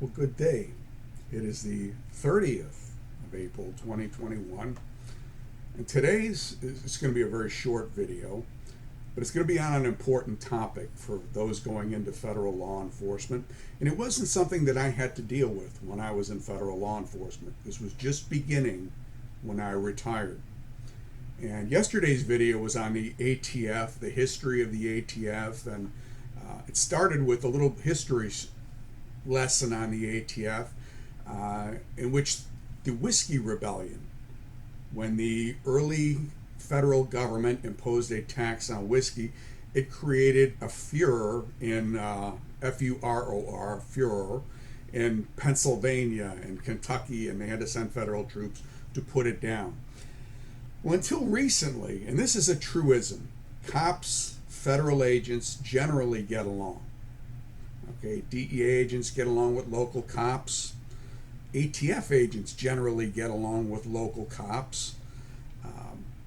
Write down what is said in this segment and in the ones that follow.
Well, good day. It is the 30th of April 2021, and it's going to be a very short video, but it's going to be on an important topic for those going into federal law enforcement. And it wasn't something that I had to deal with when I was in federal law enforcement. This was just beginning when I retired. And yesterday's video was on the ATF, the history of the ATF, and it started with a little history lesson on the ATF, in which the Whiskey Rebellion, when the early federal government imposed a tax on whiskey, it created a furor in F-U-R-O-R, furor in Pennsylvania and Kentucky, and they had to send federal troops to put it down. Well, until recently, and this is a truism, cops, federal agents generally get along. Okay, DEA agents get along with local cops. ATF agents generally get along with local cops.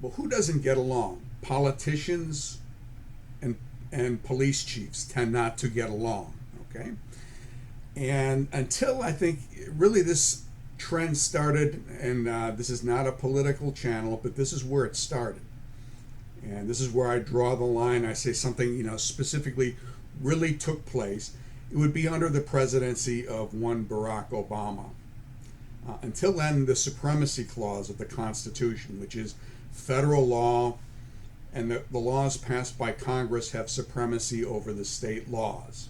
Well, who doesn't get along? Politicians and police chiefs tend not to get along. Okay, and until I think really this trend started, and this is not a political channel, but this is where it started, and this is where I draw the line. I say something specifically really took place. It would be under the presidency of one Barack Obama. Until then, the supremacy clause of the Constitution, which is federal law, and the laws passed by Congress have supremacy over the state laws.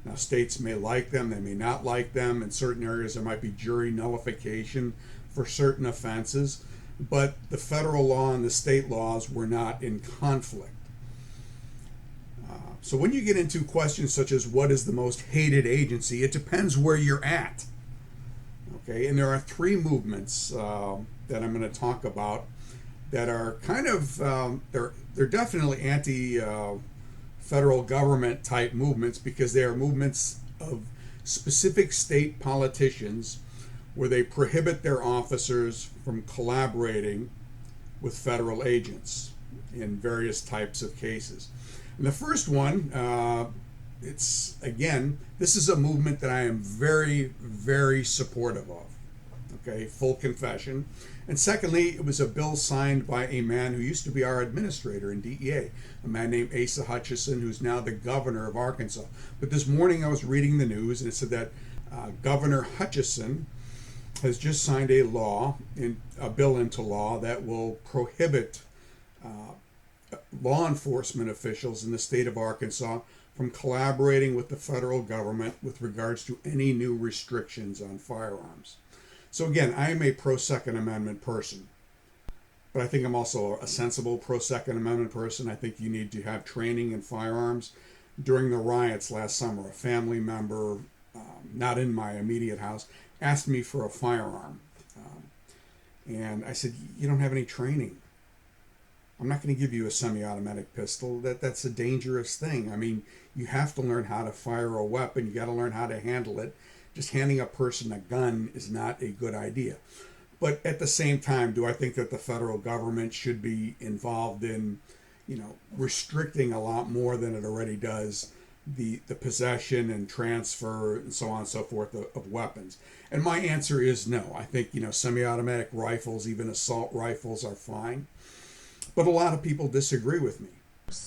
Now, states may like them, they may not like them. In certain areas, there might be jury nullification for certain offenses, but the federal law and the state laws were not in conflict. So when you get into questions such as what is the most hated agency, it depends where you're at. Okay, and there are three movements that I'm going to talk about that are kind of they're definitely anti-federal government type movements, because they are movements of specific state politicians where they prohibit their officers from collaborating with federal agents in various types of cases. And the first one, this is a movement that I am very, very supportive of. Okay, full confession. And secondly, it was a bill signed by a man who used to be our administrator in DEA, a man named Asa Hutchinson, who's now the governor of Arkansas. But this morning I was reading the news, and it said that Governor Hutchinson has just signed a bill into law that will prohibit law enforcement officials in the state of Arkansas from collaborating with the federal government with regards to any new restrictions on firearms. So again, I am a pro-Second Amendment person, but I think I'm also a sensible pro-Second Amendment person. I think you need to have training in firearms. During the riots last summer, a family member, not in my immediate house, asked me for a firearm. And I said, you don't have any training. I'm not going to give you a semi-automatic pistol. That's a dangerous thing. I mean, you have to learn how to fire a weapon. You got to learn how to handle it. Just handing a person a gun is not a good idea. But at the same time, do I think that the federal government should be involved in, restricting a lot more than it already does the possession and transfer and so on and so forth of weapons? And my answer is no. I think, semi-automatic rifles, even assault rifles, are fine. But a lot of people disagree with me.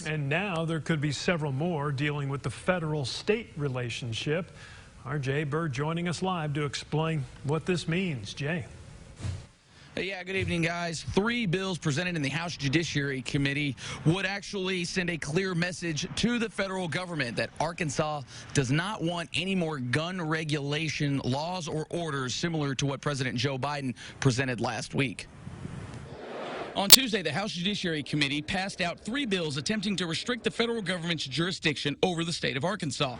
And now there could be several more dealing with the federal-state relationship. Our Jay Bird joining us live to explain what this means. Jay. Yeah, good evening, guys. 3 bills presented in the House Judiciary Committee would actually send a clear message to the federal government that Arkansas does not want any more gun regulation laws or orders similar to what President Joe Biden presented last week. On Tuesday, the House Judiciary Committee passed out 3 bills attempting to restrict the federal government's jurisdiction over the state of Arkansas.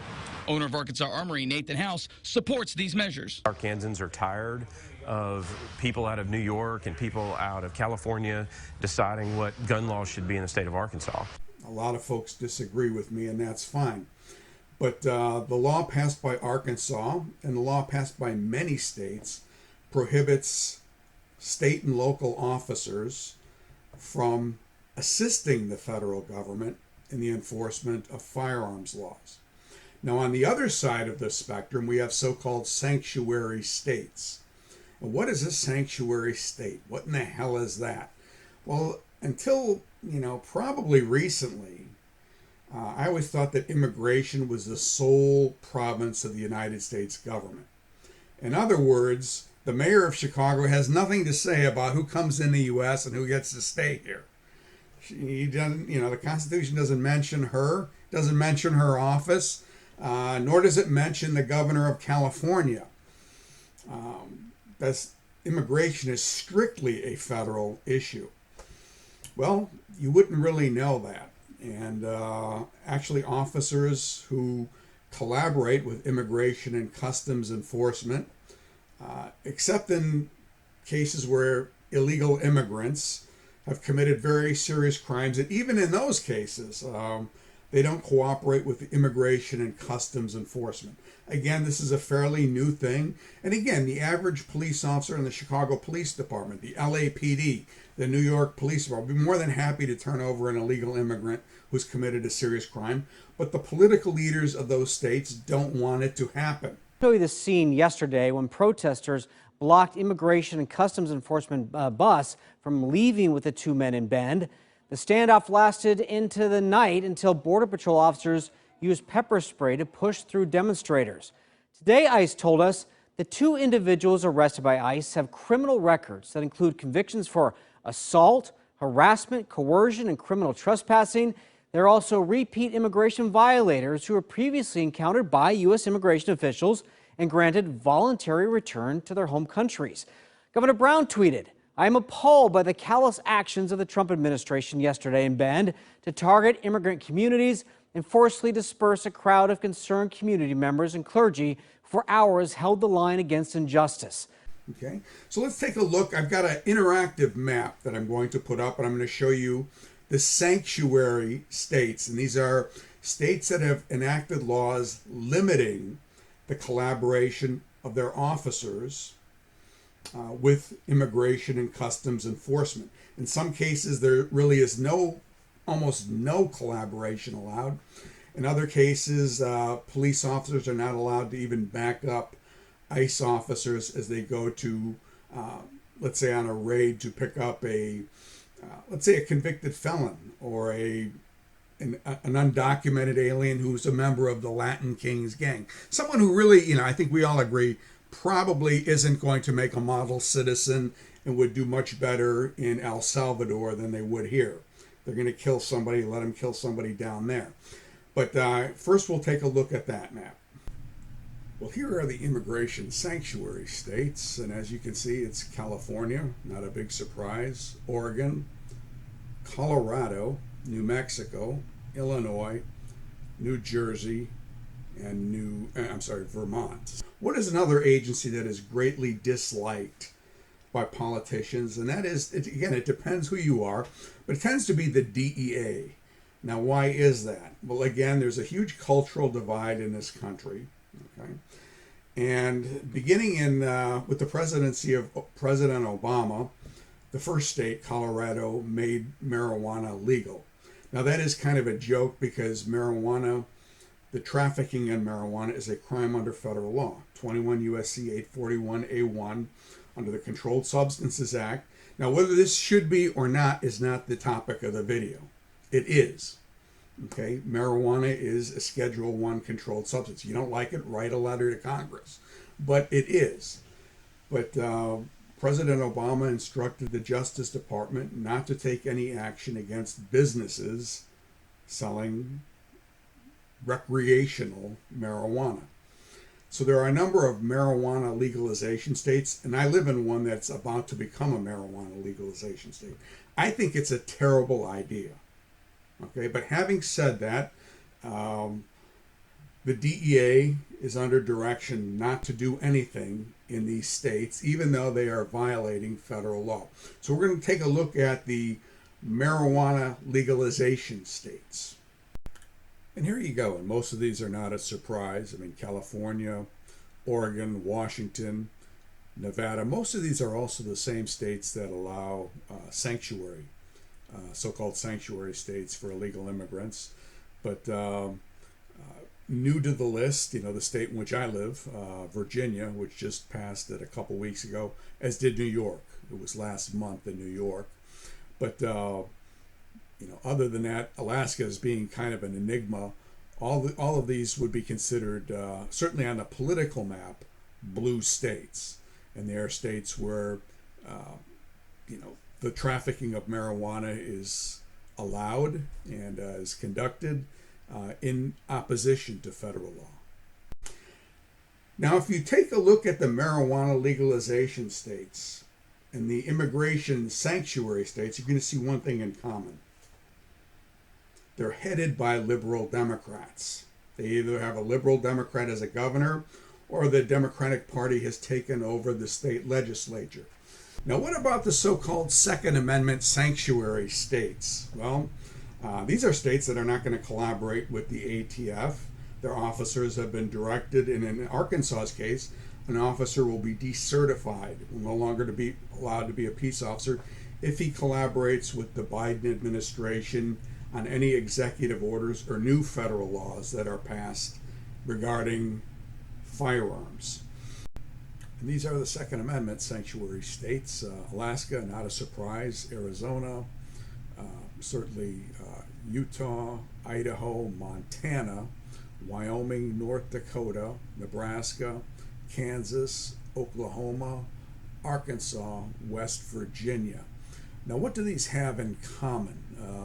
Owner of Arkansas Armory, Nathan House, supports these measures. Arkansans are tired of people out of New York and people out of California deciding what gun laws should be in the state of Arkansas. A lot of folks disagree with me, and that's fine. But the law passed by Arkansas and the law passed by many states prohibits state and local officers from assisting the federal government in the enforcement of firearms laws. Now, on the other side of the spectrum, we have so-called sanctuary states. And what is a sanctuary state? What in the hell is that? Well, until, probably recently, I always thought that immigration was the sole province of the United States government. In other words, the mayor of Chicago has nothing to say about who comes in the U.S. and who gets to stay here. He doesn't, the Constitution doesn't mention her, doesn't mention her office, nor does it mention the governor of California. Immigration is strictly a federal issue. Well, you wouldn't really know that. And actually, officers who collaborate with immigration and customs enforcement, except in cases where illegal immigrants have committed very serious crimes, and even in those cases, they don't cooperate with the immigration and customs enforcement. Again, this is a fairly new thing. And again, the average police officer in the Chicago Police Department, the LAPD, the New York Police Department, would be more than happy to turn over an illegal immigrant who's committed a serious crime. But the political leaders of those states don't want it to happen. I'll show you the scene yesterday when protesters blocked immigration and customs enforcement bus from leaving with the two men in Bend. The standoff lasted into the night until Border Patrol officers used pepper spray to push through demonstrators. Today, ICE told us the two individuals arrested by ICE have criminal records that include convictions for assault, harassment, coercion, and criminal trespassing. They're also repeat immigration violators who were previously encountered by U.S. immigration officials and granted voluntary return to their home countries. Governor Brown tweeted, "I am appalled by the callous actions of the Trump administration yesterday in Bend to target immigrant communities and forcefully disperse a crowd of concerned community members and clergy who for hours held the line against injustice." Okay, so let's take a look. I've got an interactive map that I'm going to put up, and I'm going to show you the sanctuary states. And these are states that have enacted laws limiting the collaboration of their officers with immigration and customs enforcement. In some cases, there really is almost no collaboration allowed. In other cases, police officers are not allowed to even back up ICE officers as they go to, let's say, on a raid to pick up let's say, a convicted felon or an undocumented alien who's a member of the Latin Kings gang. Someone who really, I think we all agree, probably isn't going to make a model citizen and would do much better in El Salvador than they would here. They're going to kill somebody, let them kill somebody down there. But first we'll take a look at that map. Well, here are the immigration sanctuary states, and as you can see, it's California, not a big surprise, Oregon, Colorado, New Mexico, Illinois, New Jersey, and Vermont. What is another agency that is greatly disliked by politicians? And that is, again, it depends who you are, but it tends to be the DEA. Now, why is that? Well, again, there's a huge cultural divide in this country. Okay, and beginning with the presidency of President Obama, the first state, Colorado, made marijuana legal. Now, that is kind of a joke because the trafficking in marijuana is a crime under federal law, 21 U.S.C. 841A1 under the Controlled Substances Act. Now, whether this should be or not is not the topic of the video. It is. Okay, marijuana is a Schedule I controlled substance. You don't like it, write a letter to Congress. But it is. But President Obama instructed the Justice Department not to take any action against businesses selling recreational marijuana. So there are a number of marijuana legalization states, and I live in one that's about to become a marijuana legalization state. I think it's a terrible idea. Okay, but having said that, the DEA is under direction not to do anything in these states, even though they are violating federal law. So we're going to take a look at the marijuana legalization states. And here you go. And most of these are not a surprise. I mean, California, Oregon, Washington, Nevada. Most of these are also the same states that allow sanctuary, so-called sanctuary states for illegal immigrants. But new to the list, the state in which I live, Virginia, which just passed it a couple weeks ago, as did New York. It was last month in New York. But, other than that, Alaska as being kind of an enigma, all of these would be considered, certainly on the political map, blue states. And they are states where, the trafficking of marijuana is allowed and is conducted in opposition to federal law. Now, if you take a look at the marijuana legalization states and the immigration sanctuary states, you're going to see one thing in common. They're headed by liberal Democrats. They either have a liberal Democrat as a governor or the Democratic Party has taken over the state legislature. Now, what about the so-called Second Amendment sanctuary states? Well, these are states that are not going to collaborate with the ATF. Their officers have been directed, and in Arkansas's case, an officer will be decertified, will no longer to be allowed to be a peace officer if he collaborates with the Biden administration on any executive orders or new federal laws that are passed regarding firearms. And these are the Second Amendment sanctuary states. Alaska, not a surprise. Arizona, certainly Utah, Idaho, Montana, Wyoming, North Dakota, Nebraska, Kansas, Oklahoma, Arkansas, West Virginia. Now, what do these have in common?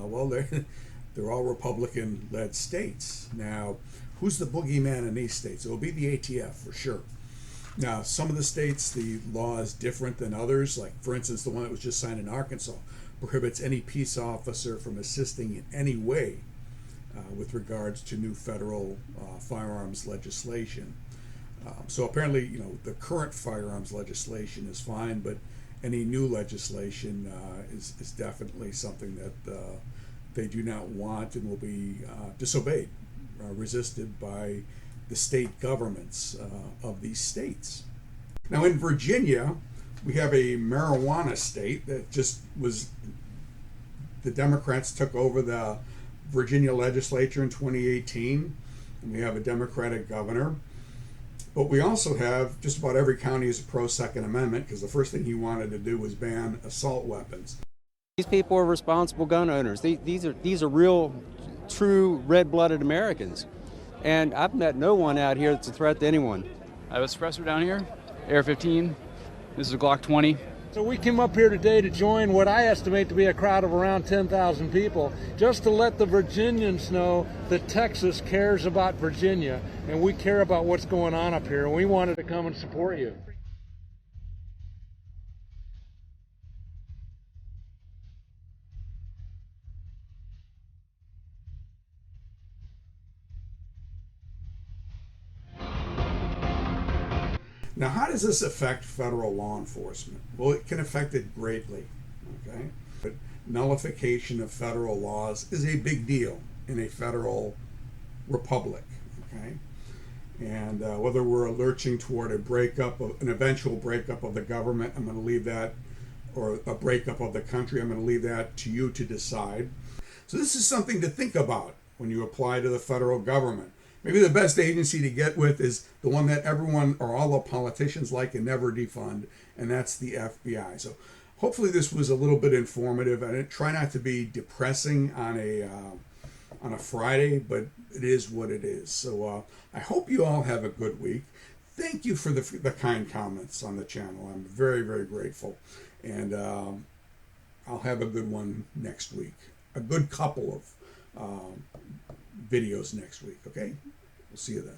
Well, they're all Republican-led states. Now, who's the boogeyman in these states? It will be the ATF for sure. Now, some of the states, the law is different than others. Like, for instance, the one that was just signed in Arkansas prohibits any peace officer from assisting in any way with regards to new federal firearms legislation. So apparently, the current firearms legislation is fine, but any new legislation is definitely something that they do not want and will be disobeyed, resisted by the state governments of these states. Now, in Virginia, we have a marijuana state that just was, the Democrats took over the Virginia legislature in 2018, and we have a Democratic governor. But we also have just about every county is a pro-Second Amendment, because the first thing he wanted to do was ban assault weapons. These people are responsible gun owners. These are real, true red-blooded Americans. And I've met no one out here that's a threat to anyone. I have a suppressor down here, AR-15. This is a Glock 20. So we came up here today to join what I estimate to be a crowd of around 10,000 people, just to let the Virginians know that Texas cares about Virginia, and we care about what's going on up here, and we wanted to come and support you. Now, how does this affect federal law enforcement? Well, it can affect it greatly, okay? But nullification of federal laws is a big deal in a federal republic, okay? And whether we're lurching toward an eventual breakup of the government, I'm going to leave that, or a breakup of the country, I'm going to leave that to you to decide. So this is something to think about when you apply to the federal government. Maybe the best agency to get with is the one that everyone or all the politicians like and never defund, and that's the FBI. So hopefully this was a little bit informative. I didn't try not to be depressing on a Friday, but it is what it is. So I hope you all have a good week. Thank you for the kind comments on the channel. I'm very, very grateful. And I'll have a good one next week. A good couple of videos next week, okay? We'll see you then.